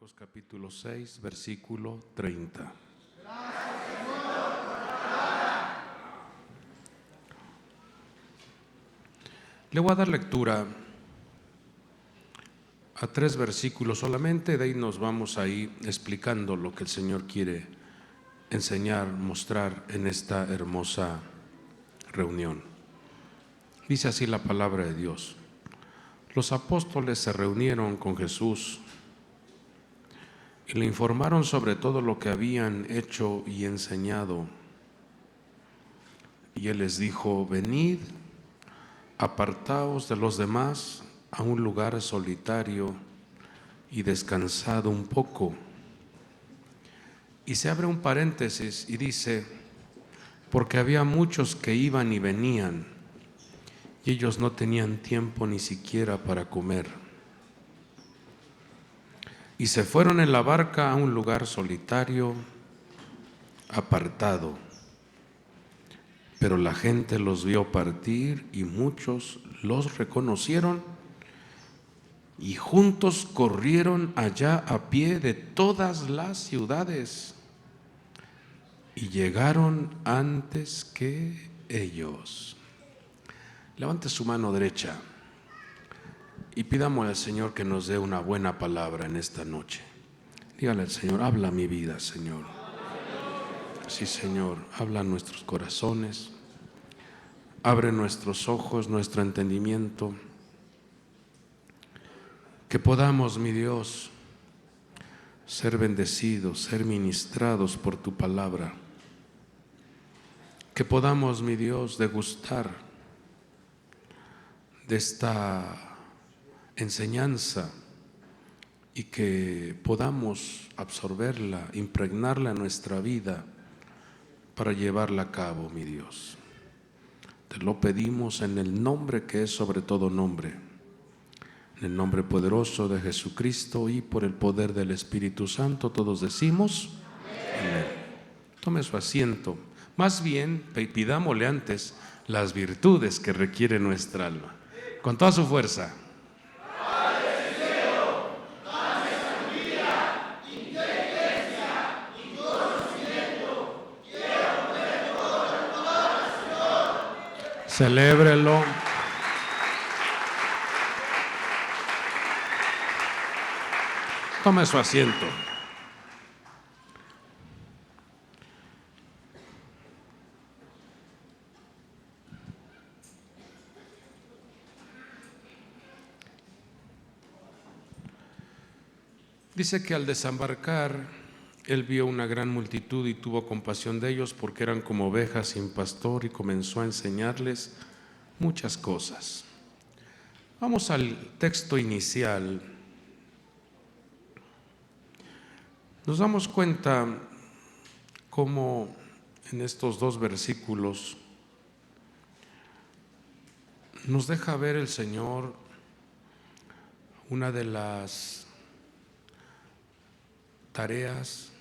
Marcos capítulo 6, versículo 30. Le voy a dar lectura a 3 versículos solamente, de ahí nos vamos a ir explicando lo que el Señor quiere enseñar, mostrar en esta hermosa reunión. Dice así la palabra de Dios. Los apóstoles se reunieron con Jesús y le informaron sobre todo lo que habían hecho y enseñado. Y él les dijo: venid, apartaos de los demás a un lugar solitario y descansad un poco. Y se abre un paréntesis y dice: porque había muchos que iban y venían, y ellos no tenían tiempo ni siquiera para comer. Y se fueron en la barca a un lugar solitario, apartado. Pero la gente los vio partir y muchos los reconocieron y juntos corrieron allá a pie de todas las ciudades y llegaron antes que ellos. Levante su mano derecha y pidamos al Señor que nos dé una buena palabra en esta noche. Dígale al Señor: habla mi vida, Señor. Sí, Señor, habla en nuestros corazones, abre nuestros ojos, nuestro entendimiento, que podamos, mi Dios, ser bendecidos, ser ministrados por tu palabra, que podamos, mi Dios, degustar de esta enseñanza y que podamos absorberla, impregnarla en nuestra vida para llevarla a cabo, mi Dios. Te lo pedimos en el nombre que es sobre todo nombre, en el nombre poderoso de Jesucristo y por el poder del Espíritu Santo. Todos decimos amén. Tome su asiento. Más bien, pidámosle antes las virtudes que requiere nuestra alma. Con toda su fuerza. Celébrelo. Tome su asiento. Dice que al desembarcar, él vio una gran multitud y tuvo compasión de ellos porque eran como ovejas sin pastor, y comenzó a enseñarles muchas cosas. Vamos al texto inicial. Nos damos cuenta cómo en estos 2 versículos nos deja ver el Señor una de las tareas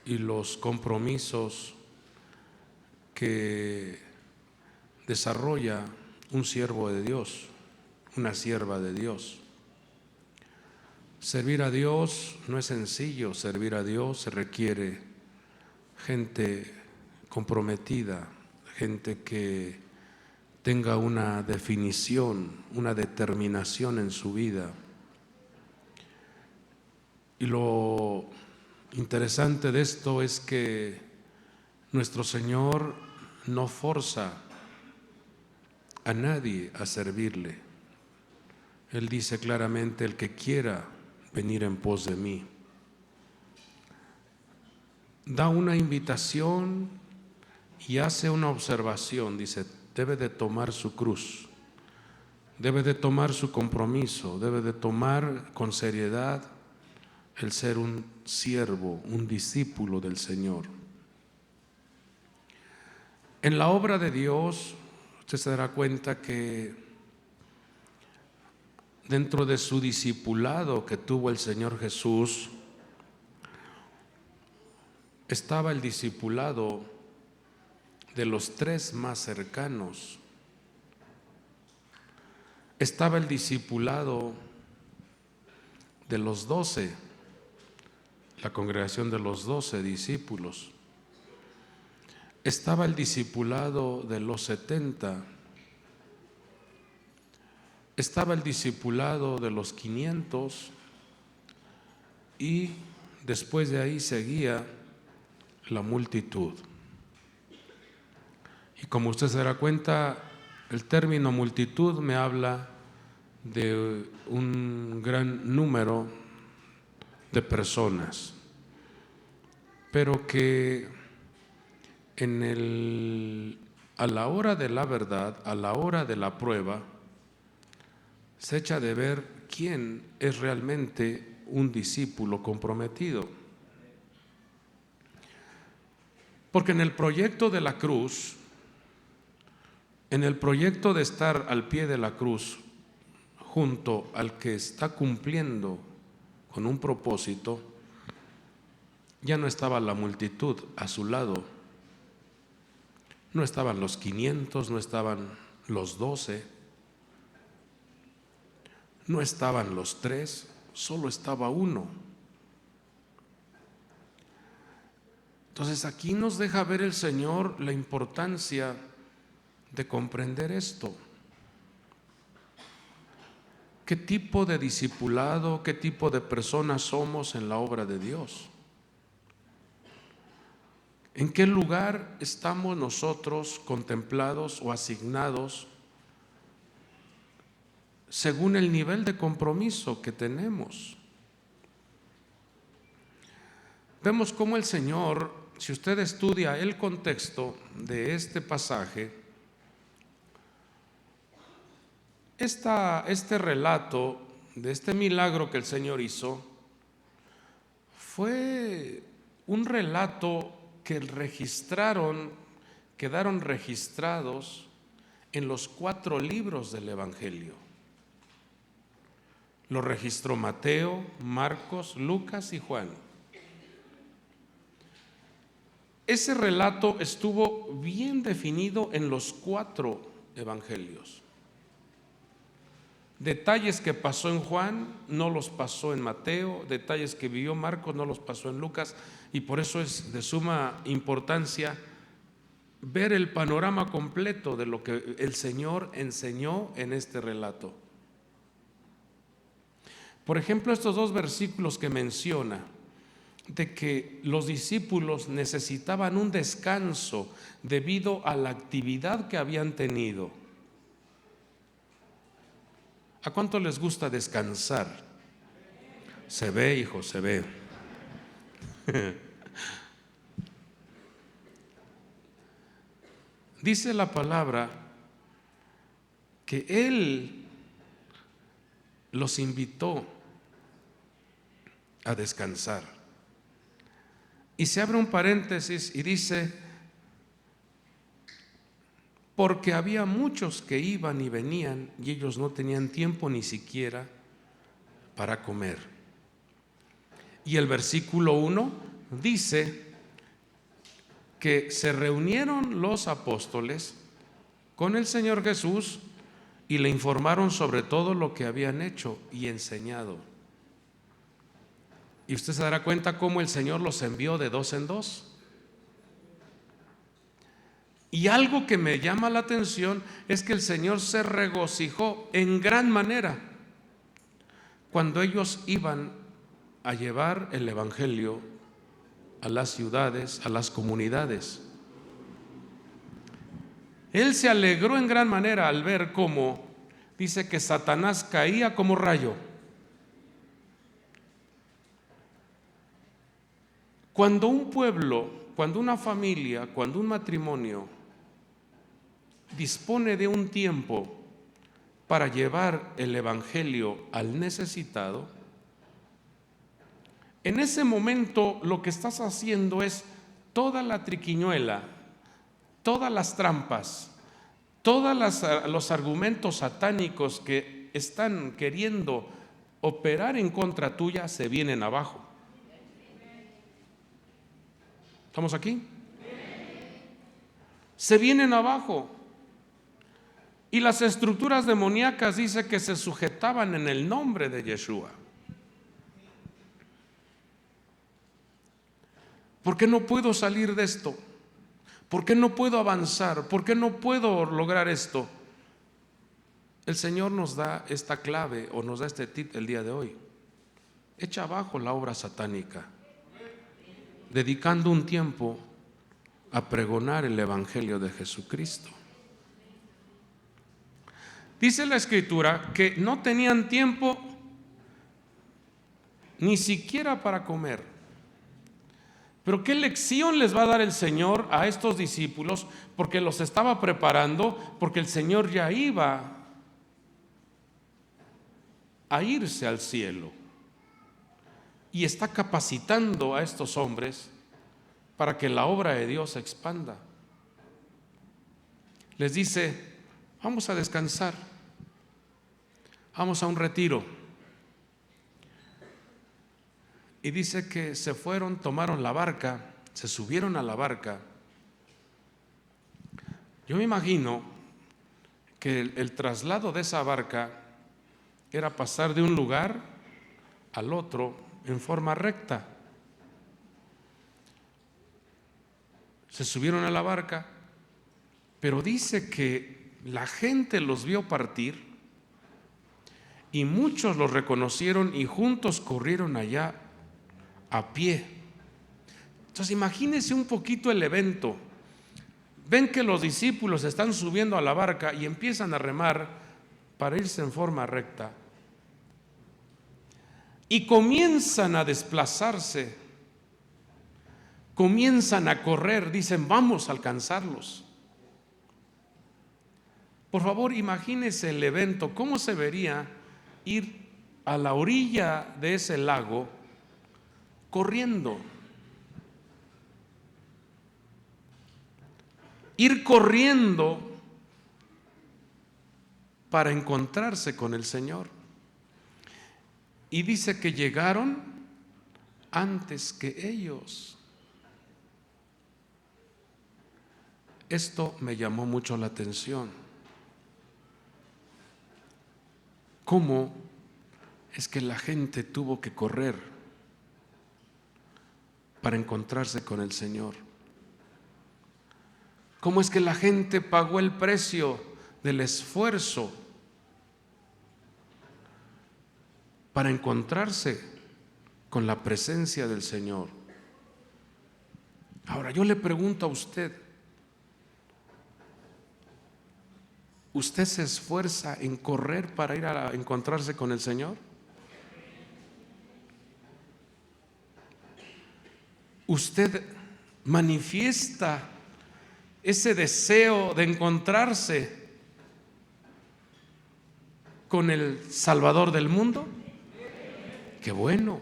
y los compromisos que desarrolla un siervo de Dios, una sierva de Dios. Servir a Dios no es sencillo. Servir a Dios se requiere gente comprometida, gente que tenga una definición, una determinación en su vida. Y lo interesante de esto es que nuestro Señor no forza a nadie a servirle. Él dice claramente: el que quiera venir en pos de mí. Da una invitación y hace una observación. Dice: debe de tomar su cruz, debe de tomar su compromiso, debe de tomar con seriedad el ser un siervo, un discípulo del Señor. En la obra de Dios, usted se dará cuenta que dentro de su discipulado que tuvo el Señor Jesús, estaba el discipulado de los 3 más cercanos. Estaba el discipulado de los 12 la congregación de los 12 discípulos. Estaba el discipulado de los 70. Estaba el discipulado de los 500. Y después de ahí seguía la multitud. Y como usted se dará cuenta, el término multitud me habla de un gran número de personas, pero que a la hora de la verdad, a la hora de la prueba, se echa de ver quién es realmente un discípulo comprometido. Porque en el proyecto de la cruz, en el proyecto de estar al pie de la cruz, junto al que está cumpliendo con un propósito, ya no estaba la multitud a su lado. No estaban los 500, no estaban los 12, no estaban los 3, solo estaba uno. Entonces aquí nos deja ver el Señor la importancia de comprender esto. ¿Qué tipo de discipulado, qué tipo de personas somos en la obra de Dios? ¿En qué lugar estamos nosotros contemplados o asignados según el nivel de compromiso que tenemos? Vemos cómo el Señor, si usted estudia el contexto de este pasaje, este relato de este milagro que el Señor hizo fue un relato que quedaron registrados en los 4 libros del Evangelio. Lo registró Mateo, Marcos, Lucas y Juan. Ese relato estuvo bien definido en los 4 evangelios. Detalles que pasó en Juan no los pasó en Mateo, detalles que vivió Marcos no los pasó en Lucas, y por eso es de suma importancia ver el panorama completo de lo que el Señor enseñó en este relato. Por ejemplo, estos 2 versículos que menciona, de que los discípulos necesitaban un descanso debido a la actividad que habían tenido. ¿A cuánto les gusta descansar? Se ve, hijo, se ve. Dice la palabra que Él los invitó a descansar. Y se abre un paréntesis y dice, porque había muchos que iban y venían y ellos no tenían tiempo ni siquiera para comer. Y el versículo 1 dice que se reunieron los apóstoles con el Señor Jesús y le informaron sobre todo lo que habían hecho y enseñado. Y usted se dará cuenta cómo el Señor los envió de 2 en 2. Y algo que me llama la atención es que el Señor se regocijó en gran manera cuando ellos iban a llevar el Evangelio a las ciudades, a las comunidades. Él se alegró en gran manera al ver cómo dice que Satanás caía como rayo. Cuando un pueblo, cuando una familia, cuando un matrimonio dispone de un tiempo para llevar el Evangelio al necesitado, en ese momento lo que estás haciendo es toda la triquiñuela, todas las trampas, todos los argumentos satánicos que están queriendo operar en contra tuya se vienen abajo. ¿Estamos aquí? Se vienen abajo. Y las estructuras demoníacas dice que se sujetaban en el nombre de Yeshua. ¿Por qué no puedo salir de esto? ¿Por qué no puedo avanzar? ¿Por qué no puedo lograr esto? El Señor nos da esta clave o nos da este tip el día de hoy. Echa abajo la obra satánica, dedicando un tiempo a pregonar el Evangelio de Jesucristo. Dice la Escritura que no tenían tiempo ni siquiera para comer. Pero ¿qué lección les va a dar el Señor a estos discípulos? Porque los estaba preparando, porque el Señor ya iba a irse al cielo y está capacitando a estos hombres para que la obra de Dios se expanda. Les dice: vamos a descansar, vamos a un retiro. Y dice que se fueron, tomaron la barca, se subieron a la barca. Yo me imagino que el traslado de esa barca era pasar de un lugar al otro en forma recta. Se subieron a la barca, pero dice que la gente los vio partir y muchos los reconocieron y juntos corrieron allá a pie. Entonces imagínense un poquito el evento. Ven que los discípulos están subiendo a la barca y empiezan a remar para irse en forma recta. Y comienzan a desplazarse, comienzan a correr, dicen: vamos a alcanzarlos. Por favor, imagínense el evento, cómo se vería ir a la orilla de ese lago corriendo. Ir corriendo para encontrarse con el Señor. Y dice que llegaron antes que ellos. Esto me llamó mucho la atención. ¿Cómo es que la gente tuvo que correr para encontrarse con el Señor? ¿Cómo es que la gente pagó el precio del esfuerzo para encontrarse con la presencia del Señor? Ahora yo le pregunto a usted: ¿usted se esfuerza en correr para ir a encontrarse con el Señor? ¿Usted manifiesta ese deseo de encontrarse con el Salvador del mundo? ¡Qué bueno!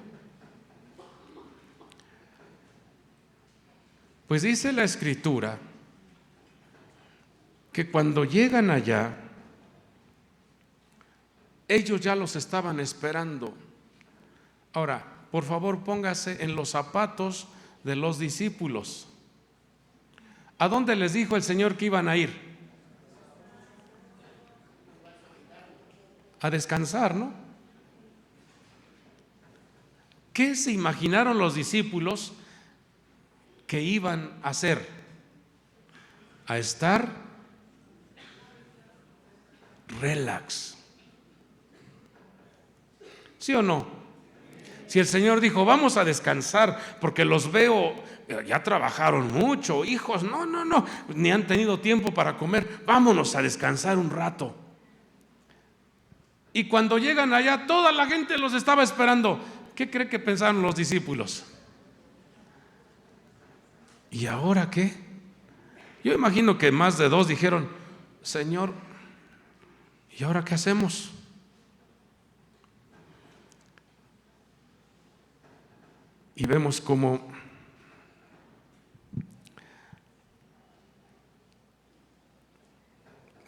Pues dice la Escritura que cuando llegan allá, ellos ya los estaban esperando. Ahora, por favor, póngase en los zapatos de los discípulos. ¿A dónde les dijo el Señor que iban a ir? A descansar, ¿no? ¿Qué se imaginaron los discípulos que iban a hacer? A estar relax. ¿Sí o no? Si el Señor dijo: vamos a descansar porque los veo, ya trabajaron mucho, hijos, no, ni han tenido tiempo para comer, vámonos a descansar un rato. Y cuando llegan allá, toda la gente los estaba esperando. ¿Qué cree que pensaron los discípulos? ¿Y ahora qué? Yo imagino que más de dos dijeron: Señor, ¿y ahora qué hacemos? Y vemos cómo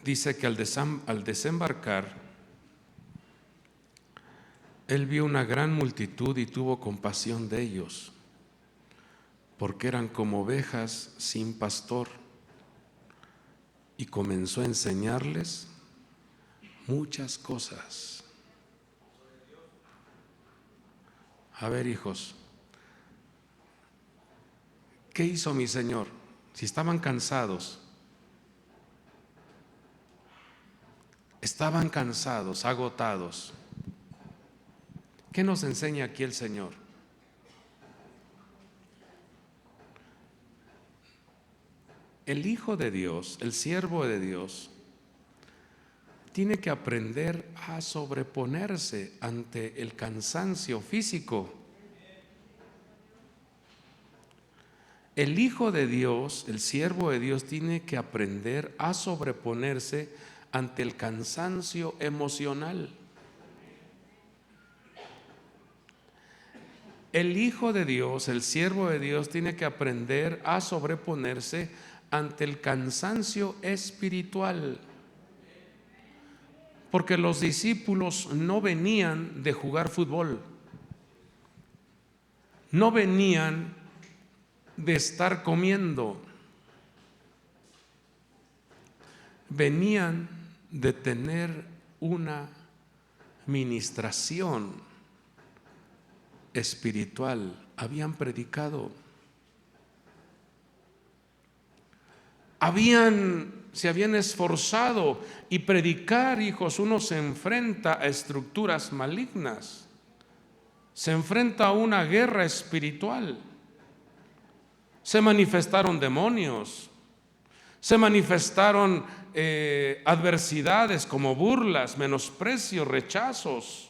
dice que al desembarcar, Él vio una gran multitud y tuvo compasión de ellos, porque eran como ovejas sin pastor, y comenzó a enseñarles muchas cosas. A ver, hijos, ¿qué hizo mi Señor? Si estaban cansados, agotados. ¿Qué nos enseña aquí el Señor? El Hijo de Dios, el siervo de Dios, tiene que aprender a sobreponerse ante el cansancio físico. El Hijo de Dios, el siervo de Dios, tiene que aprender a sobreponerse ante el cansancio emocional. El Hijo de Dios, el siervo de Dios, tiene que aprender a sobreponerse ante el cansancio espiritual. Porque los discípulos no venían de jugar fútbol, no venían de estar comiendo, venían de tener una ministración espiritual, habían predicado, se habían esforzado. Y predicar, hijos, uno se enfrenta a estructuras malignas, se enfrenta a una guerra espiritual. Se manifestaron demonios, se manifestaron adversidades como burlas, menosprecios, rechazos.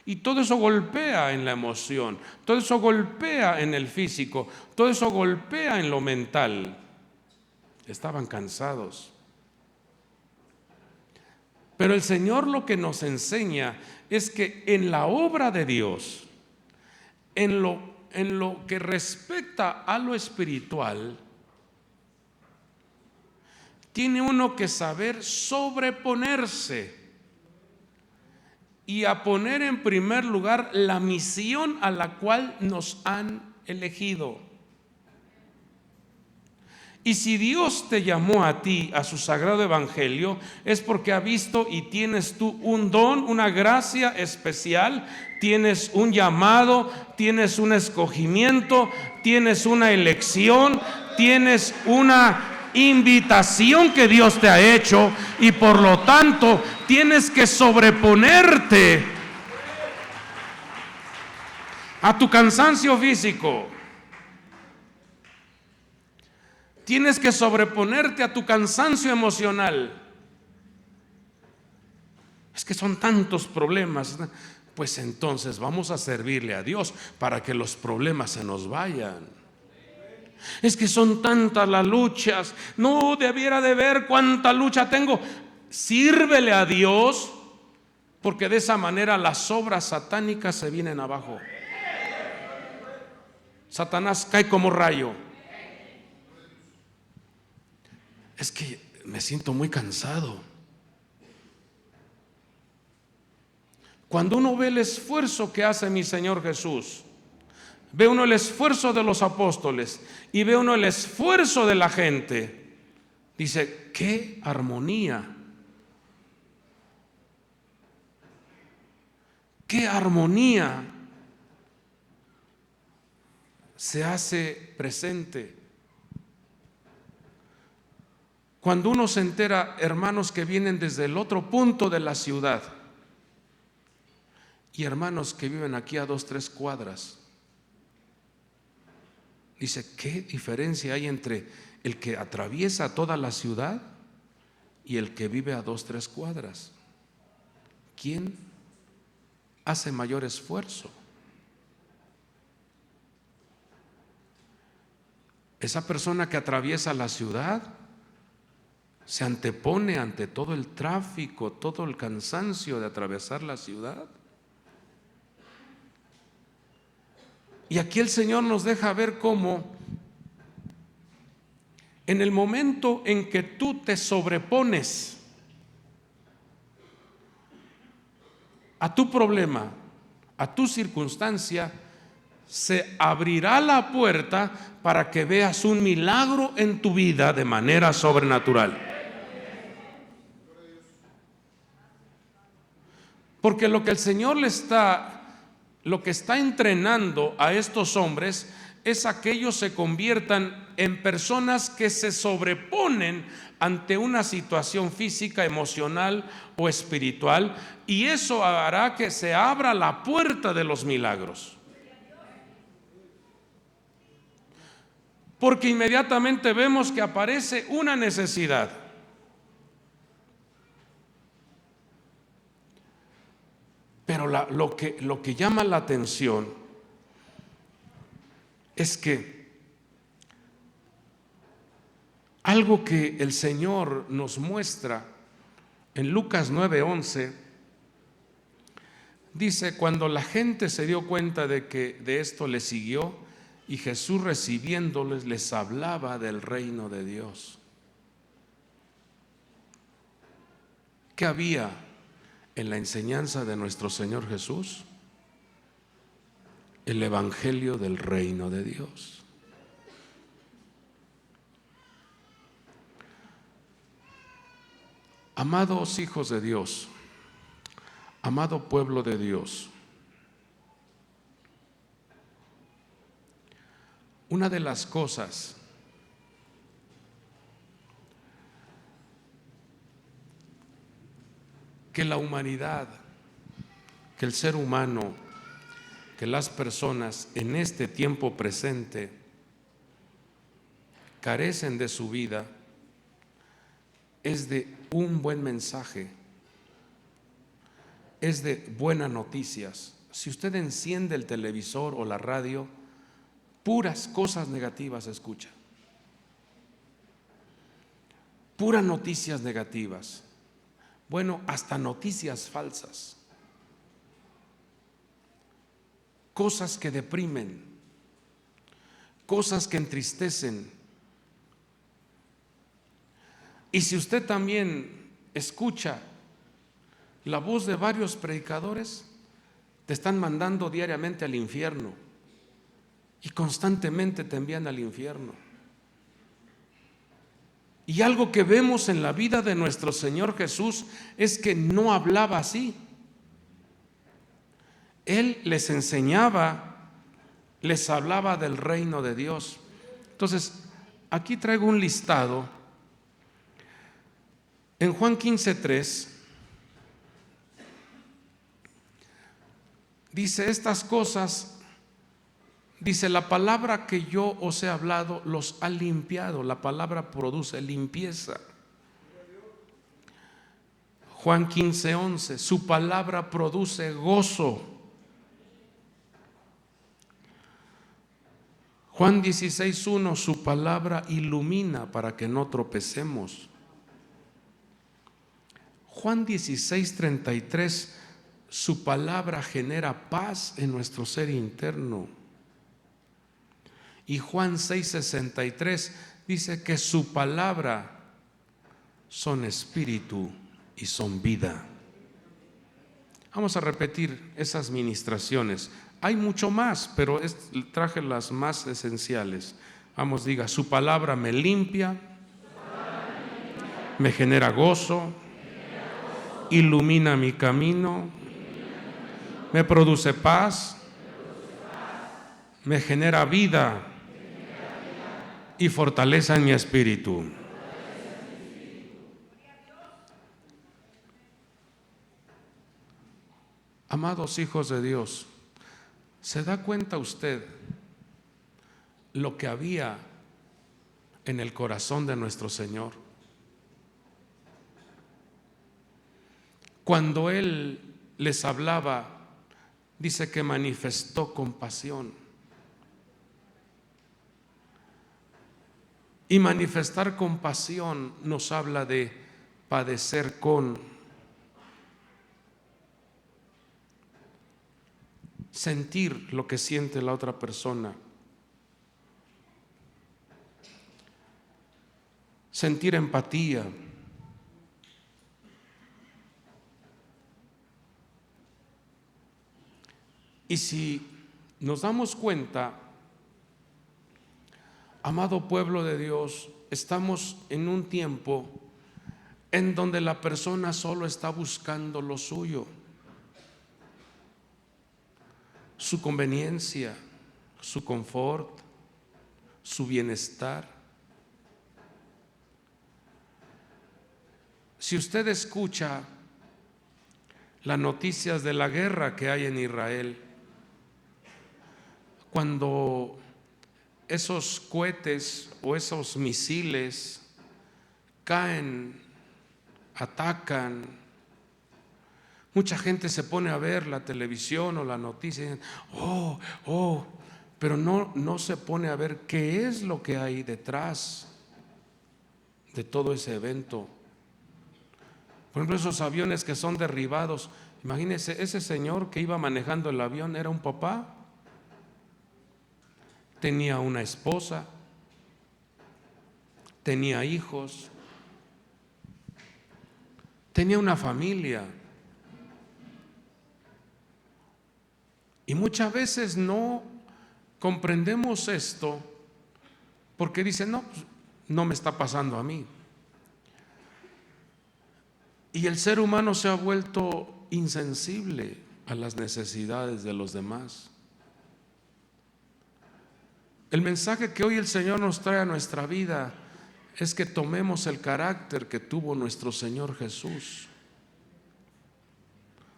Y todo eso golpea en la emoción, todo eso golpea en el físico, todo eso golpea en lo mental. Estaban cansados. Pero el Señor lo que nos enseña es que en la obra de Dios, en lo que respecta a lo espiritual, tiene uno que saber sobreponerse y a poner en primer lugar la misión a la cual nos han elegido. Y si Dios te llamó a ti, a su sagrado evangelio, es porque ha visto y tienes tú un don, una gracia especial, tienes un llamado, tienes un escogimiento, tienes una elección, tienes una invitación que Dios te ha hecho, y por lo tanto tienes que sobreponerte a tu cansancio físico. Tienes que sobreponerte a tu cansancio emocional. Es que son tantos problemas. Pues entonces vamos a servirle a Dios para que los problemas se nos vayan. Es que son tantas las luchas. No debiera de ver cuánta lucha tengo. Sírvele a Dios, porque de esa manera las obras satánicas se vienen abajo. Satanás cae como rayo. Es que me siento muy cansado. Cuando uno ve el esfuerzo que hace mi Señor Jesús, ve uno el esfuerzo de los apóstoles y ve uno el esfuerzo de la gente, dice, qué armonía, qué armonía se hace presente. Cuando uno se entera, hermanos que vienen desde el otro punto de la ciudad y hermanos que viven aquí a 2-3 cuadras, dice, ¿qué diferencia hay entre el que atraviesa toda la ciudad y el que vive a 2-3 cuadras? ¿Quién hace mayor esfuerzo? Esa persona que atraviesa la ciudad se antepone ante todo el tráfico, todo el cansancio de atravesar la ciudad. Y aquí el Señor nos deja ver cómo en el momento en que tú te sobrepones a tu problema, a tu circunstancia, se abrirá la puerta para que veas un milagro en tu vida de manera sobrenatural. Porque lo que el Señor lo que está entrenando a estos hombres es a que ellos se conviertan en personas que se sobreponen ante una situación física, emocional o espiritual, y eso hará que se abra la puerta de los milagros. Porque inmediatamente vemos que aparece una necesidad. Pero lo que llama la atención es que algo que el Señor nos muestra en Lucas 9:11, dice: cuando la gente se dio cuenta de que de esto le siguió, y Jesús recibiéndoles les hablaba del reino de Dios. ¿Qué había en la enseñanza de nuestro Señor Jesús? El evangelio del reino de Dios. Amados hijos de Dios, amado pueblo de Dios, una de las cosas que la humanidad, que el ser humano, que las personas en este tiempo presente carecen de su vida, es de un buen mensaje, es de buenas noticias. Si usted enciende el televisor o la radio, puras cosas negativas escucha, puras noticias negativas, bueno, hasta noticias falsas, cosas que deprimen, cosas que entristecen. Y si usted también escucha la voz de varios predicadores, te están mandando diariamente al infierno y constantemente te envían al infierno. Y algo que vemos en la vida de nuestro Señor Jesús es que no hablaba así. Él les enseñaba, les hablaba del reino de Dios. Entonces, aquí traigo un listado. En Juan 15:3 dice: estas cosas, dice, la palabra que yo os he hablado los ha limpiado. La palabra produce limpieza. Juan 15:11, su palabra produce gozo. Juan 16:1, su palabra ilumina para que no tropecemos. Juan 16:33, su palabra genera paz en nuestro ser interno. Y Juan 6:63 dice que su palabra son espíritu y son vida. Vamos a repetir esas ministraciones. Hay mucho más, pero traje las más esenciales. Vamos, diga: su palabra me limpia, me genera gozo, ilumina mi camino, me produce paz, me genera vida y fortaleza en mi espíritu. Amados hijos de Dios, ¿se da cuenta usted lo que había en el corazón de nuestro Señor? Cuando Él les hablaba, dice que manifestó compasión. Y manifestar compasión nos habla de padecer con, sentir lo que siente la otra persona, sentir empatía. Y si nos damos cuenta, amado pueblo de Dios, estamos en un tiempo en donde la persona solo está buscando lo suyo, su conveniencia, su confort, su bienestar. Si usted escucha las noticias de la guerra que hay en Israel, cuando esos cohetes o esos misiles caen, atacan, mucha gente se pone a ver la televisión o la noticia y dicen, pero no se pone a ver qué es lo que hay detrás de todo ese evento. Por ejemplo, esos aviones que son derribados, imagínense, ese señor que iba manejando el avión era un papá, tenía una esposa, tenía hijos, tenía una familia. Y muchas veces no comprendemos esto porque dicen, no, pues, no me está pasando a mí. Y el ser humano se ha vuelto insensible a las necesidades de los demás. El mensaje que hoy el Señor nos trae a nuestra vida es que tomemos el carácter que tuvo nuestro Señor Jesús.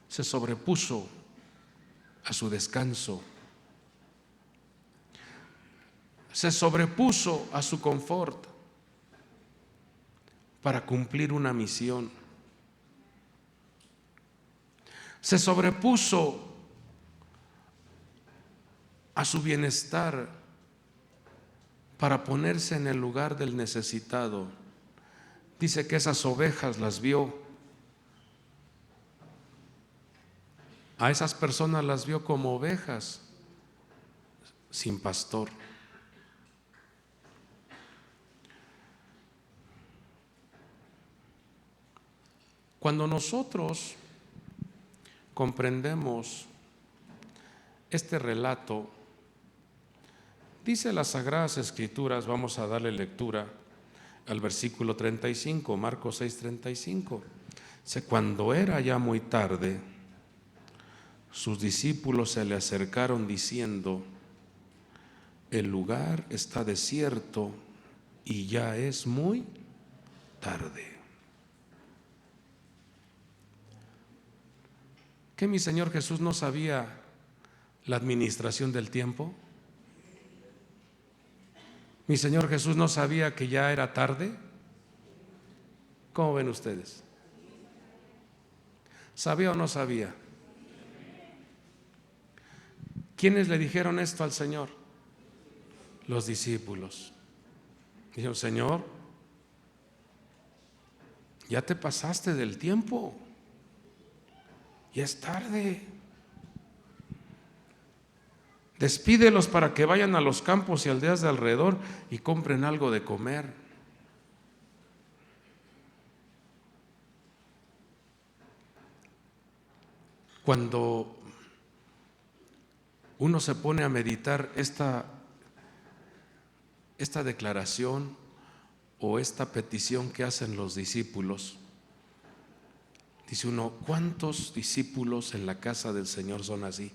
Se sobrepuso a su descanso, se sobrepuso a su confort para cumplir una misión. Se sobrepuso a su bienestar para ponerse en el lugar del necesitado. Dice que esas ovejas las vio, a esas personas las vio como ovejas sin pastor. Cuando nosotros comprendemos este relato, dice las Sagradas Escrituras, vamos a darle lectura al versículo 35, Marcos 6:35. Dice, cuando era ya muy tarde, sus discípulos se le acercaron diciendo, el lugar está desierto y ya es muy tarde. ¿Qué mi Señor Jesús no sabía la administración del tiempo? ¿Mi Señor Jesús no sabía que ya era tarde? ¿Cómo ven ustedes? ¿Sabía o no sabía? ¿Quiénes le dijeron esto al Señor? Los discípulos. Dijeron, Señor, ya te pasaste del tiempo, ya es tarde. Despídelos para que vayan a los campos y aldeas de alrededor y compren algo de comer. Cuando uno se pone a meditar esta declaración o esta petición que hacen los discípulos, dice uno, ¿cuántos discípulos en la casa del Señor son así?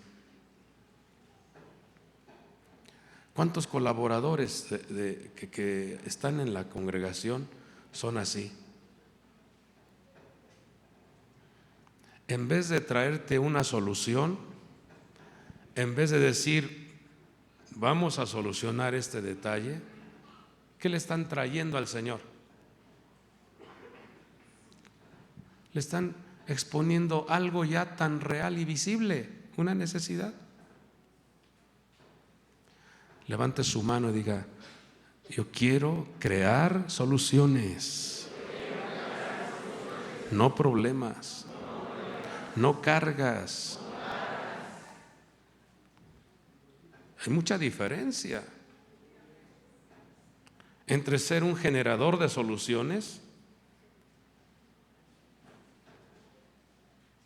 ¿Cuántos colaboradores que están en la congregación son así? En vez de traerte una solución, en vez de decir, vamos a solucionar este detalle, ¿qué le están trayendo al Señor? Le están exponiendo algo ya tan real y visible, una necesidad. Levante su mano y diga, yo quiero crear soluciones, no problemas, no cargas. Hay mucha diferencia entre ser un generador de soluciones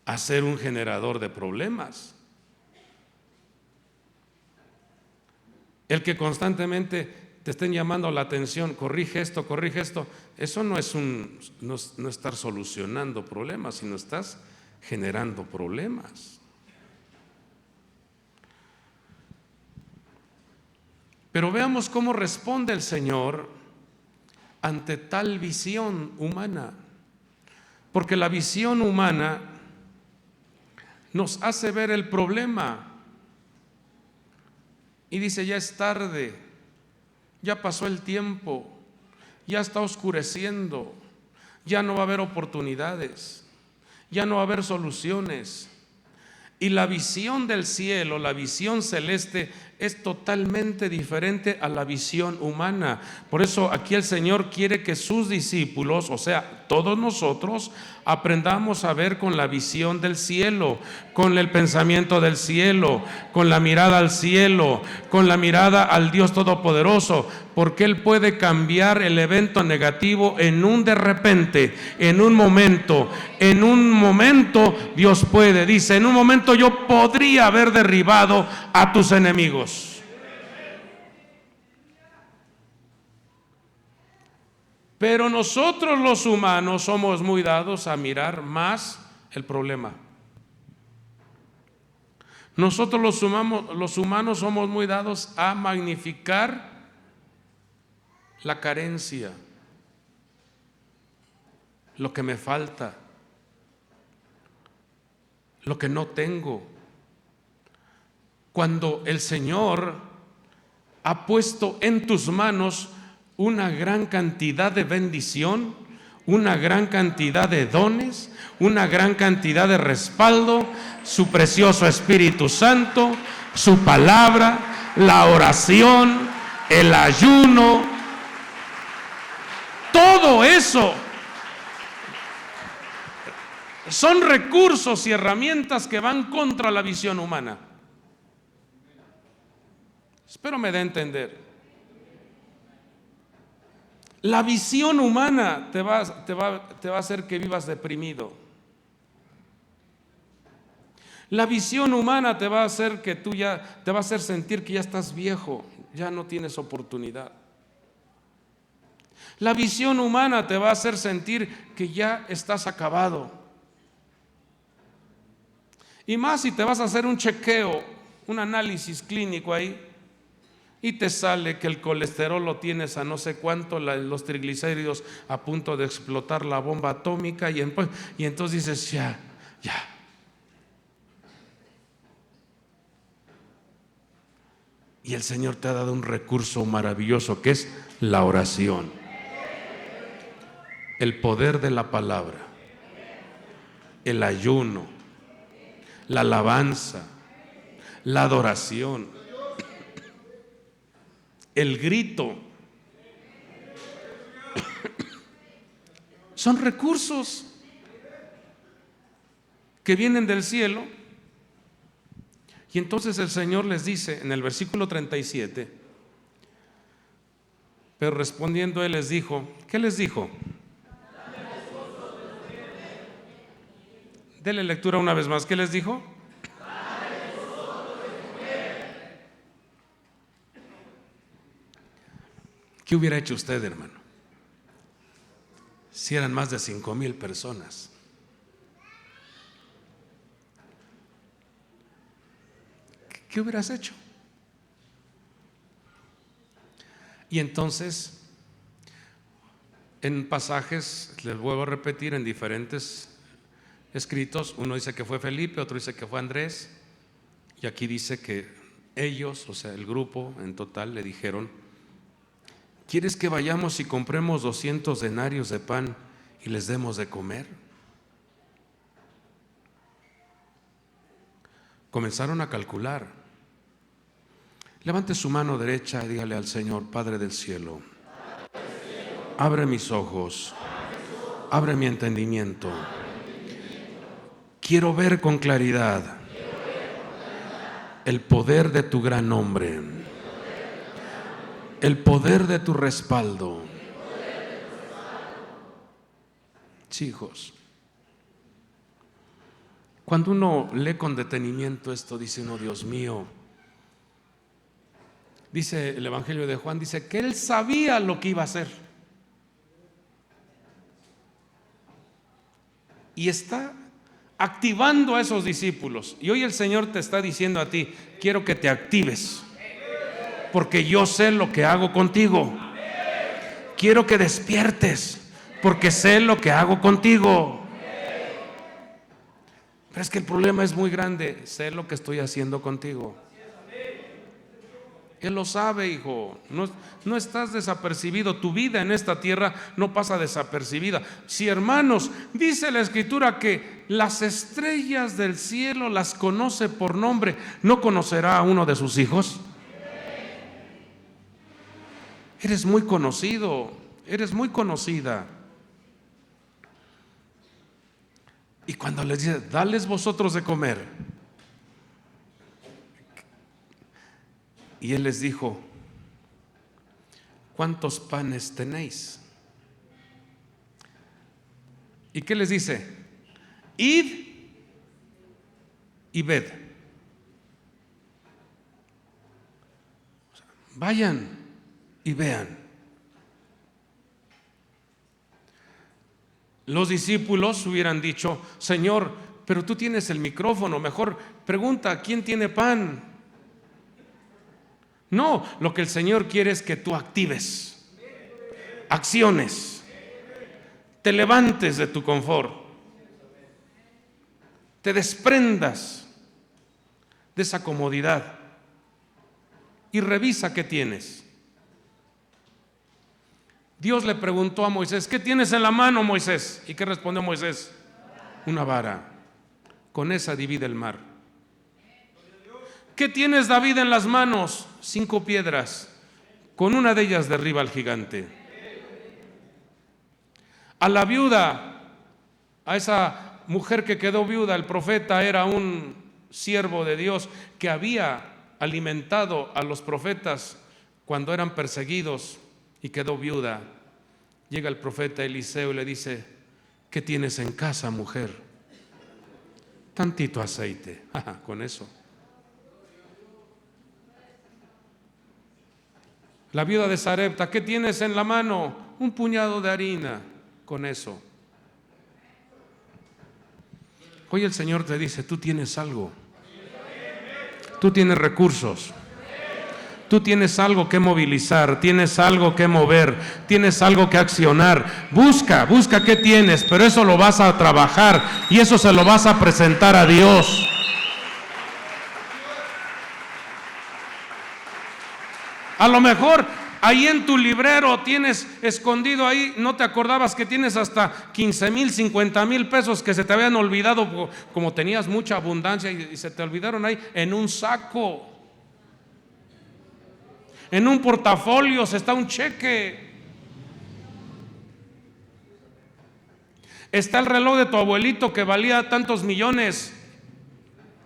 a ser un generador de problemas. El que constantemente te estén llamando la atención, corrige esto, eso no es no estar solucionando problemas, sino estás generando problemas. Pero veamos cómo responde el Señor ante tal visión humana. Porque la visión humana nos hace ver el problema y dice: ya es tarde, ya pasó el tiempo, ya está oscureciendo, ya no va a haber oportunidades, ya no va a haber soluciones. Y la visión del cielo, la visión celeste, es totalmente diferente a la visión humana. Por eso aquí el Señor quiere que sus discípulos, o sea, todos nosotros, aprendamos a ver con la visión del cielo, con el pensamiento del cielo, con la mirada al cielo, con la mirada al Dios Todopoderoso, porque Él puede cambiar el evento negativo en un de repente, en un momento. En un momento Dios puede, dice, en un momento yo podría haber derribado a tus enemigos. Pero nosotros los humanos somos muy dados a mirar más el problema. Nosotros los humanos somos muy dados a magnificar la carencia, lo que me falta, lo que no tengo. Cuando el Señor ha puesto en tus manos una gran cantidad de bendición, una gran cantidad de dones, una gran cantidad de respaldo, su precioso Espíritu Santo, su palabra, la oración, el ayuno, todo eso son recursos y herramientas que van contra la visión humana. Espero me dé a entender. La visión humana te va a hacer que vivas deprimido. La visión humana te va a hacer que te va a hacer sentir que ya estás viejo, ya no tienes oportunidad. La visión humana te va a hacer sentir que ya estás acabado. Y más si te vas a hacer un chequeo, un análisis clínico ahí, y te sale que el colesterol lo tienes a no sé cuánto, los triglicéridos a punto de explotar la bomba atómica, y entonces dices, ya. Y el Señor te ha dado un recurso maravilloso que es la oración, el poder de la palabra, el ayuno, la alabanza, la adoración, el grito. Son recursos que vienen del cielo. Y entonces el Señor les dice en el versículo 37, pero respondiendo Él les dijo, ¿qué les dijo? Dele lectura una vez más, ¿qué les dijo? ¿Qué hubiera hecho usted, hermano? Si eran más de 5,000 personas. ¿Qué hubieras hecho? Y entonces, en pasajes, les vuelvo a repetir, en diferentes escritos, uno dice que fue Felipe, otro dice que fue Andrés, y aquí dice que ellos, o sea, el grupo en total, le dijeron, ¿quieres que vayamos y compremos 200 denarios de pan y les demos de comer? Comenzaron a calcular. Levante su mano derecha y dígale al Señor, Padre del cielo, abre mis ojos, abre mi entendimiento. Quiero ver con claridad el poder de tu gran nombre, el poder de tu respaldo. Sí, hijos. Cuando uno lee con detenimiento esto, dice uno, Dios mío, dice el Evangelio de Juan, dice que él sabía lo que iba a hacer. Y está activando a esos discípulos. Y hoy el Señor te está diciendo a ti, quiero que te actives. porque yo sé lo que hago contigo. Quiero que despiertes, porque sé lo que hago contigo. Pero es que el problema es muy grande. Sé lo que estoy haciendo contigo. Él lo sabe, hijo. No estás desapercibido. Tu vida en esta tierra no pasa desapercibida. Si, hermanos, dice la Escritura que las estrellas del cielo las conoce por nombre, ¿no conocerá a uno de sus hijos? Eres muy conocido, eres muy conocida. Y cuando les dice, dales vosotros de comer, y él les dijo, ¿cuántos panes tenéis? ¿Y qué les dice? Id y ved. Vayan y vean. Los discípulos hubieran dicho, Señor, pero tú tienes el micrófono, mejor pregunta, ¿quién tiene pan? No, lo que el Señor quiere es que tú actives acciones, te levantes de tu confort, te desprendas de esa comodidad y revisa qué tienes. Dios le preguntó a Moisés, ¿qué tienes en la mano, Moisés? ¿Y qué respondió Moisés? Una vara, con esa divide el mar. ¿Qué tienes, David, en las manos? 5 piedras, con una de ellas derriba al gigante. A la viuda, a esa mujer que quedó viuda, el profeta era un siervo de Dios que había alimentado a los profetas cuando eran perseguidos y quedó viuda. Llega el profeta Eliseo y le dice, ¿qué tienes en casa, mujer? Tantito aceite. Con eso. La viuda de Sarepta, ¿qué tienes en la mano? Un puñado de harina. Con eso. Hoy el Señor te dice, tú tienes algo. Tú tienes recursos. Tú tienes algo que movilizar, tienes algo que mover, tienes algo que accionar. Busca qué tienes, pero eso lo vas a trabajar y eso se lo vas a presentar a Dios. A lo mejor ahí en tu librero tienes escondido ahí, no te acordabas que tienes hasta 15,000, 50,000 pesos que se te habían olvidado, como tenías mucha abundancia y se te olvidaron ahí en un saco. En un portafolio está un cheque. Está el reloj de tu abuelito que valía tantos millones.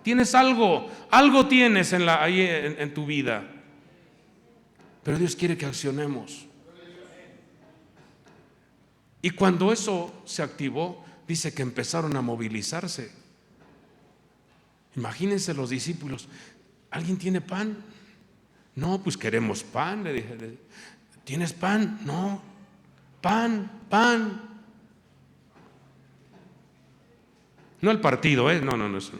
Tienes algo tienes ahí en tu vida. Pero Dios quiere que accionemos. Y cuando eso se activó, dice que empezaron a movilizarse. Imagínense los discípulos. ¿Alguien tiene pan? No, pues queremos pan, le dije. ¿Tienes pan? No. Pan. No el partido, no eso.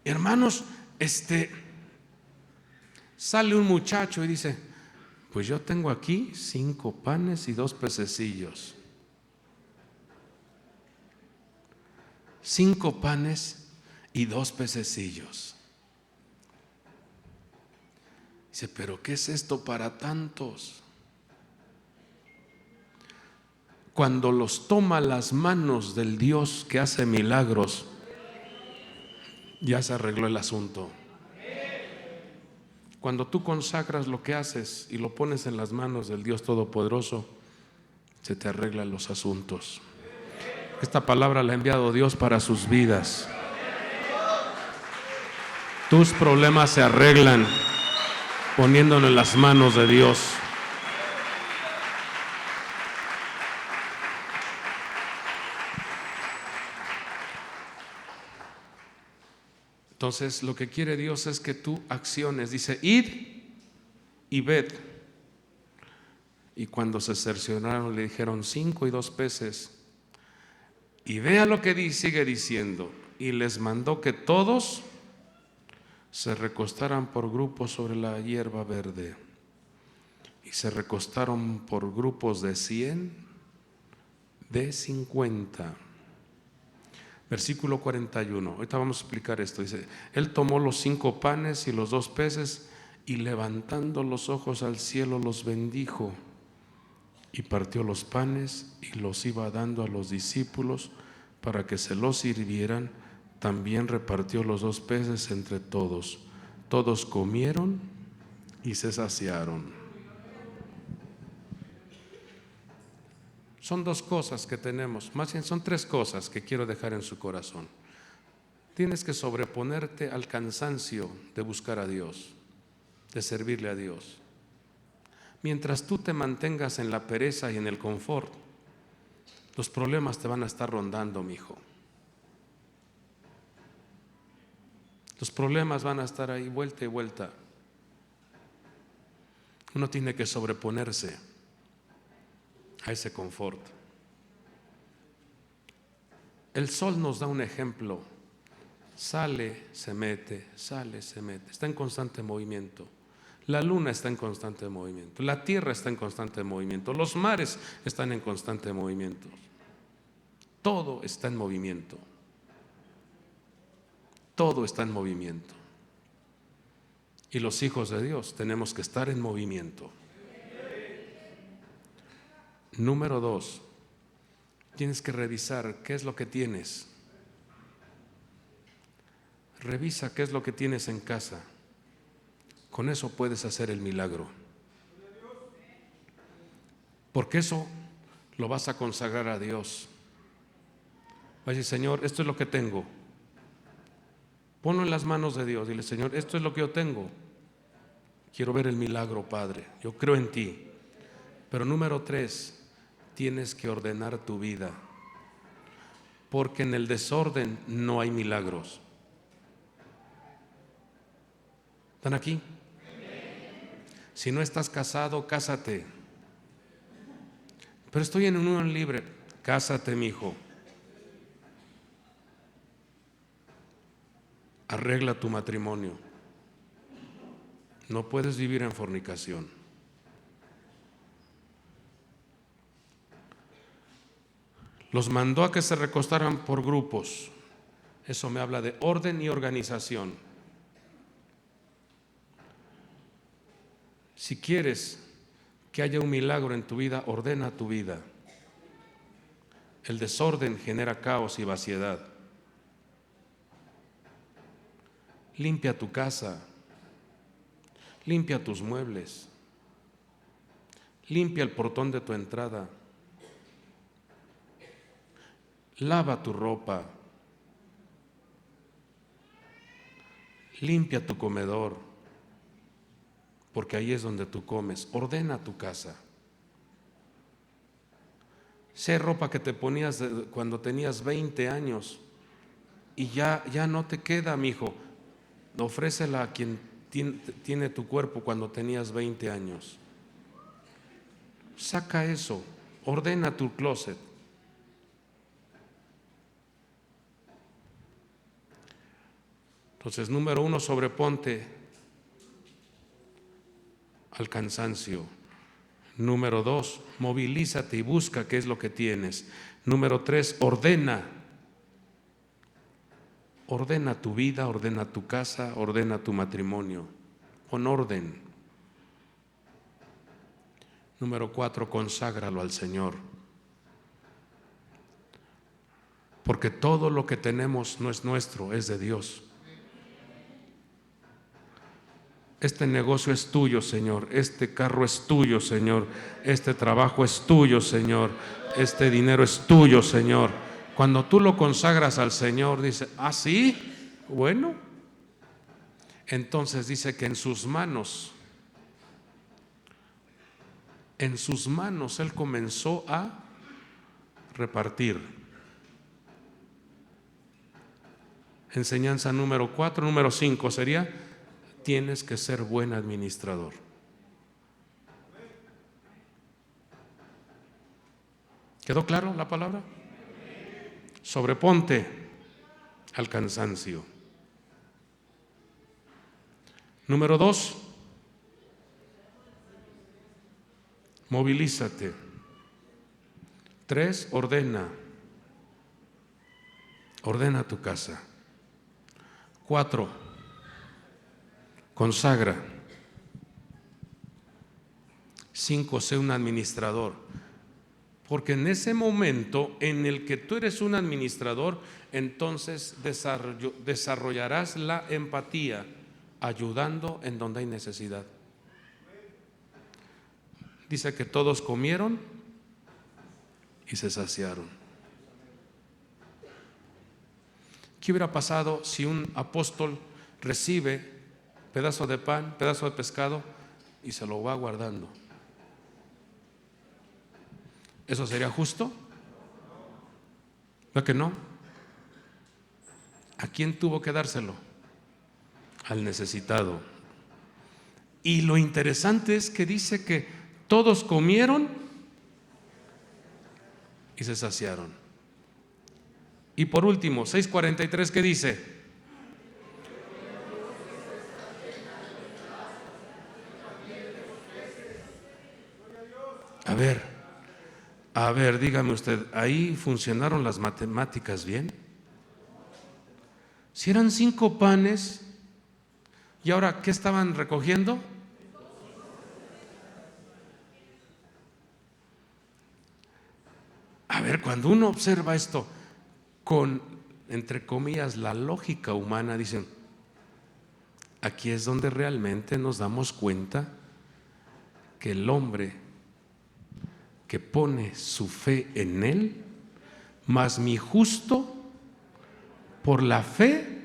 Hermanos, sale un muchacho y dice, pues yo tengo aquí 5 panes y 2 pececillos. 5 panes y 2 pececillos. Dice, pero ¿qué es esto para tantos? Cuando los toma las manos del Dios que hace milagros, ya se arregló el asunto. Cuando tú consagras lo que haces y lo pones en las manos del Dios Todopoderoso, se te arreglan los asuntos. Esta palabra la ha enviado Dios para sus vidas. Tus problemas se arreglan poniéndolo en las manos de Dios. Entonces, lo que quiere Dios es que tú acciones. Dice, id y ved. Y cuando se cercioraron, le dijeron 5 y 2 peces. Y vea lo que sigue diciendo. Y les mandó que todos se recostaran por grupos sobre la hierba verde. Y se recostaron por grupos de 100, de 50. Versículo 41. Ahorita vamos a explicar esto. Dice: Él tomó los 5 panes y los 2 peces, y levantando los ojos al cielo los bendijo, y partió los panes y los iba dando a los discípulos para que se los sirvieran. También repartió los 2 peces entre todos. Todos comieron y se saciaron. Son 2 cosas que tenemos, más bien son 3 cosas que quiero dejar en su corazón. Tienes que sobreponerte al cansancio de buscar a Dios, de servirle a Dios. Mientras tú te mantengas en la pereza y en el confort, los problemas te van a estar rondando, mi hijo. Los problemas van a estar ahí vuelta y vuelta. Uno tiene que sobreponerse a ese confort. El sol nos da un ejemplo. Sale, se mete, sale, se mete. Está en constante movimiento. La luna está en constante movimiento. La tierra está en constante movimiento. Los mares están en constante movimiento. Todo está en movimiento. Todo está en movimiento. Y los hijos de Dios tenemos que estar en movimiento. Número 2, tienes que revisar qué es lo que tienes. Revisa qué es lo que tienes en casa. Con eso puedes hacer el milagro. Porque eso lo vas a consagrar a Dios. Vas a decir: Señor, esto es lo que tengo. Ponlo en las manos de Dios. Dile: Señor, esto es lo que yo tengo. Quiero ver el milagro, Padre. Yo creo en ti. Pero número 3, tienes que ordenar tu vida. Porque en el desorden no hay milagros. ¿Están aquí? Si no estás casado, cásate. Pero estoy en unión libre. Cásate, mi hijo. Arregla tu matrimonio. No puedes vivir en fornicación. Los mandó a que se recostaran por grupos. Eso me habla de orden y organización. Si quieres que haya un milagro en tu vida, ordena tu vida. El desorden genera caos y vaciedad. Limpia tu casa. Limpia tus muebles. Limpia el portón de tu entrada. Lava tu ropa. Limpia tu comedor, porque ahí es donde tú comes. Ordena tu casa. Sé ropa que te ponías cuando tenías 20 años y ya no te queda, mijo. Ofrécela a quien tiene tu cuerpo cuando tenías 20 años. Saca eso. Ordena tu closet. Entonces, número 1, sobreponte al cansancio. Número 2, movilízate y busca qué es lo que tienes. Número 3, ordena. Ordena tu vida, ordena tu casa, ordena tu matrimonio. Pon orden. Número 4, conságralo al Señor. Porque todo lo que tenemos no es nuestro, es de Dios. Este negocio es tuyo, Señor. Este carro es tuyo, Señor. Este trabajo es tuyo, Señor. Este dinero es tuyo, Señor. Cuando tú lo consagras al Señor, dice: ¿ah, sí? Bueno. Entonces dice que en sus manos Él comenzó a repartir. Enseñanza número 4, número 5 sería: tienes que ser buen administrador. ¿Quedó claro la palabra? Sobreponte al cansancio. Número 2, movilízate. 3, ordena tu casa. 4, consagra. 5, sé un administrador. Porque en ese momento en el que tú eres un administrador, entonces desarrollarás la empatía, ayudando en donde hay necesidad. Dice que todos comieron y se saciaron. ¿Qué hubiera pasado si un apóstol recibe pedazo de pan, pedazo de pescado y se lo va guardando? ¿Eso sería justo? ¿No que no? ¿A quién tuvo que dárselo? Al necesitado. Y lo interesante es que dice que todos comieron y se saciaron. Y por último, 6:43, ¿qué dice? A ver, dígame usted, ¿ahí funcionaron las matemáticas bien? Si eran 5 panes, ¿y ahora qué estaban recogiendo? A ver, cuando uno observa esto con, entre comillas, la lógica humana, dicen, aquí es donde realmente nos damos cuenta que el hombre que pone su fe en Él, mas mi justo por la fe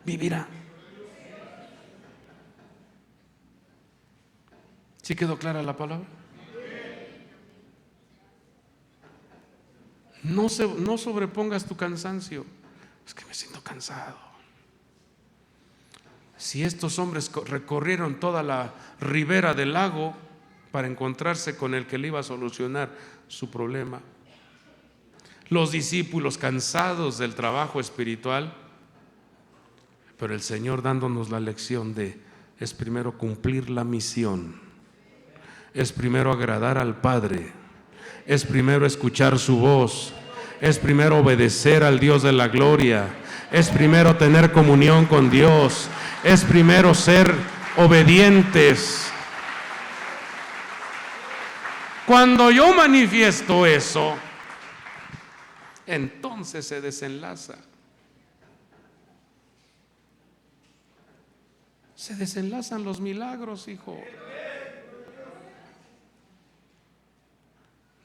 vivirá. ¿Sí quedó clara la palabra? No sobrepongas tu cansancio. Es que me siento cansado. Si estos hombres recorrieron toda la ribera del lago para encontrarse con el que le iba a solucionar su problema, los discípulos cansados del trabajo espiritual, pero el Señor dándonos la lección de es primero cumplir la misión, es primero agradar al Padre, es primero escuchar su voz, es primero obedecer al Dios de la gloria, es primero tener comunión con Dios, es primero ser obedientes. Cuando yo manifiesto eso, entonces se desenlaza. Se desenlazan los milagros, hijo.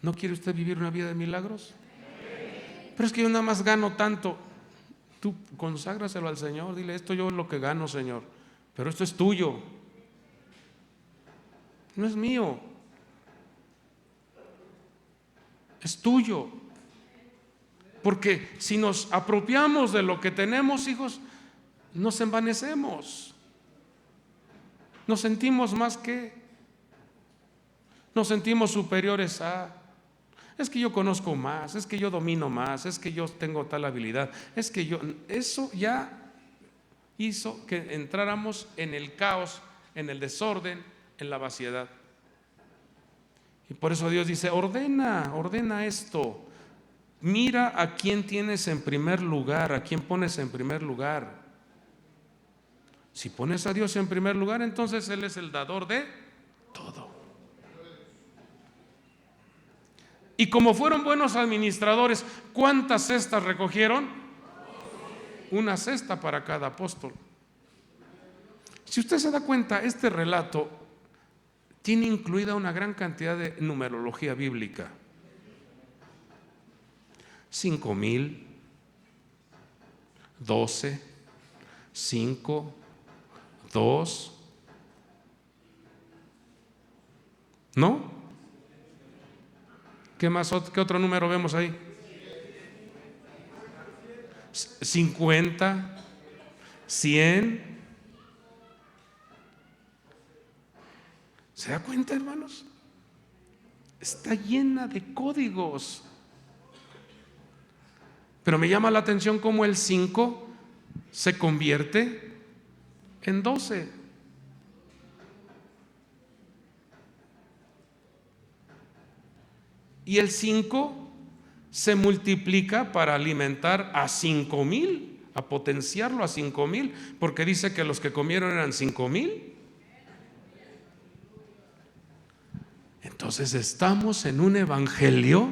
¿No quiere usted vivir una vida de milagros? Pero es que yo nada más gano tanto. Tú conságraselo al Señor, dile, esto yo es lo que gano, Señor, pero esto es tuyo, no es mío, es tuyo. Porque si nos apropiamos de lo que tenemos, hijos, nos envanecemos, nos sentimos más que, nos sentimos superiores a, es que yo conozco más, es que yo domino más, es que yo tengo tal habilidad, es que yo, eso ya hizo que entráramos en el caos, en el desorden, en la vaciedad. Y por eso Dios dice, ordena esto. Mira a quién tienes en primer lugar, a quién pones en primer lugar. Si pones a Dios en primer lugar, entonces Él es el dador de todo. Y como fueron buenos administradores, ¿cuántas cestas recogieron? Una cesta para cada apóstol. Si usted se da cuenta, este relato tiene incluida una gran cantidad de numerología bíblica. 5,000, 12, 5, 2. ¿No? ¿Qué más? ¿Qué otro número vemos ahí? 50, 100. ¿Se da cuenta, hermanos? Está llena de códigos. Pero me llama la atención cómo el 5 se convierte en 12. Y el 5 se multiplica para alimentar a 5,000, a potenciarlo a 5,000, porque dice que los que comieron eran 5,000. Entonces estamos en un evangelio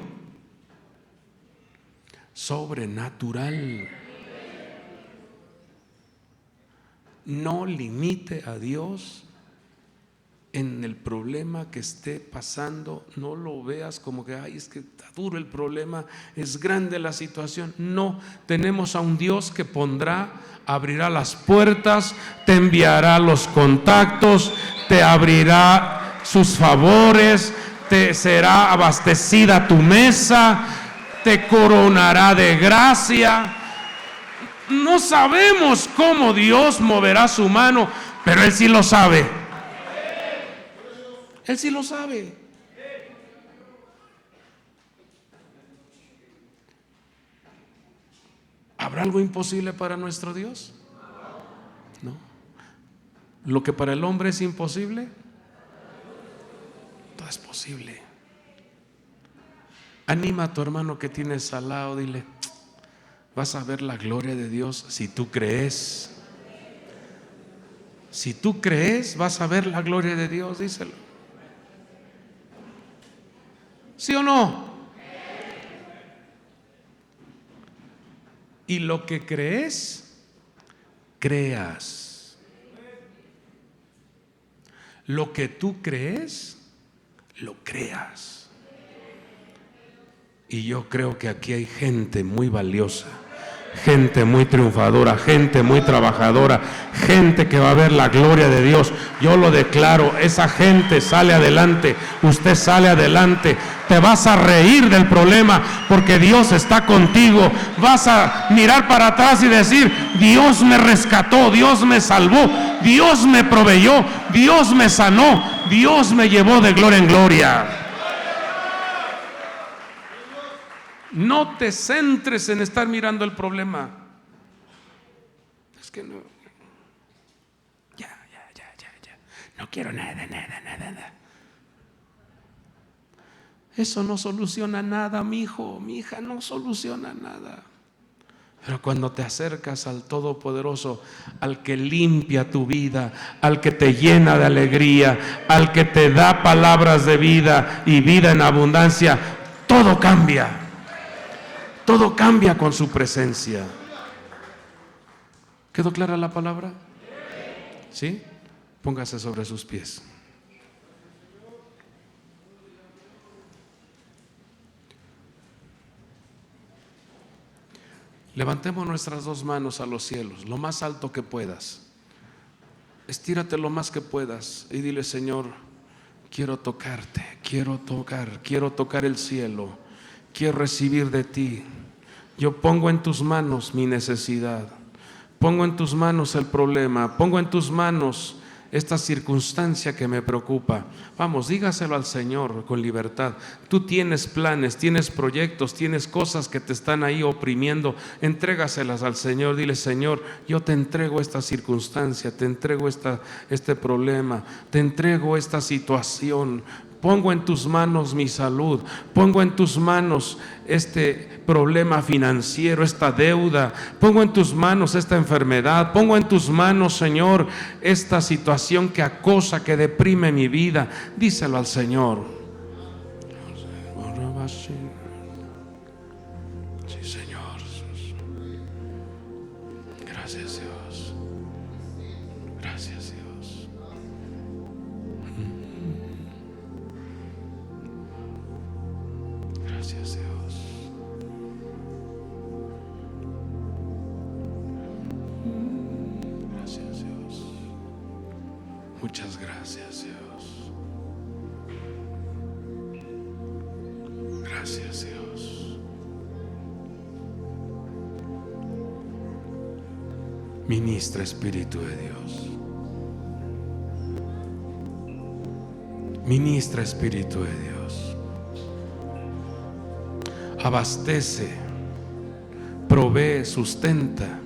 sobrenatural. No limite a Dios en el problema que esté pasando. No lo veas como que, ay, es que está duro el problema, es grande la situación. No, tenemos a un Dios que abrirá las puertas, te enviará los contactos, te abrirá sus favores, te será abastecida tu mesa, te coronará de gracia. No sabemos cómo Dios moverá su mano, pero Él sí lo sabe. Él sí lo sabe. ¿Habrá algo imposible para nuestro Dios? No. Lo que para el hombre es imposible, todo es posible. Anima a tu hermano que tienes al lado, dile: vas a ver la gloria de Dios si tú crees. Si tú crees, vas a ver la gloria de Dios, díselo. ¿Sí o no? Y lo que crees, creas. Lo que tú crees, lo creas. Y yo creo que aquí hay gente muy valiosa, gente muy triunfadora, gente muy trabajadora, gente que va a ver la gloria de Dios. Yo lo declaro, esa gente sale adelante, usted sale adelante. Te vas a reír del problema porque Dios está contigo. Vas a mirar para atrás y decir: Dios me rescató, Dios me salvó, Dios me proveyó, Dios me sanó, Dios me llevó de gloria en gloria. No te centres en estar mirando el problema. Es que no. Ya. No quiero nada. Eso no soluciona nada, mi hijo, mi hija, no soluciona nada. Pero cuando te acercas al Todopoderoso, al que limpia tu vida, al que te llena de alegría, al que te da palabras de vida y vida en abundancia, todo cambia. Todo cambia con su presencia. ¿Quedó clara la palabra? ¿Sí? Póngase sobre sus pies. Levantemos nuestras dos manos a los cielos, lo más alto que puedas. Estírate lo más que puedas y dile: Señor, quiero tocarte, quiero tocar el cielo. Quiero recibir de ti. Yo pongo en tus manos mi necesidad. Pongo en tus manos el problema. Pongo en tus manos esta circunstancia que me preocupa. Vamos, dígaselo al Señor con libertad. Tú tienes planes, tienes proyectos, tienes cosas que te están ahí oprimiendo. Entrégaselas al Señor. Dile: Señor, yo te entrego esta circunstancia, te entrego este problema, te entrego esta situación. Pongo en tus manos mi salud, pongo en tus manos este problema financiero, esta deuda, pongo en tus manos esta enfermedad, pongo en tus manos, Señor, esta situación que acosa, que deprime mi vida. Díselo al Señor. Sí, Señor. Gracias, Dios. Gracias, Dios. Gracias, Dios. Gracias, Dios. Muchas gracias, Dios. Gracias, Dios. Ministra, Espíritu de Dios. Ministra, Espíritu de Dios. Abastece, provee, sustenta,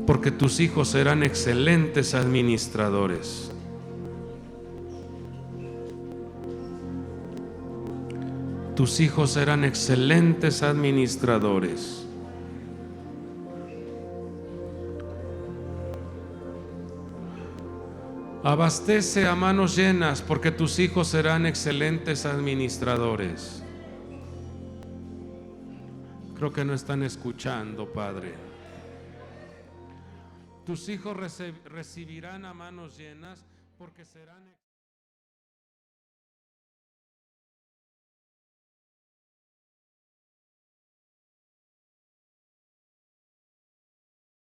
porque tus hijos serán excelentes administradores. Tus hijos serán excelentes administradores. Abastece a manos llenas, porque tus hijos serán excelentes administradores. Creo que no están escuchando, Padre. Tus hijos recibirán a manos llenas, porque serán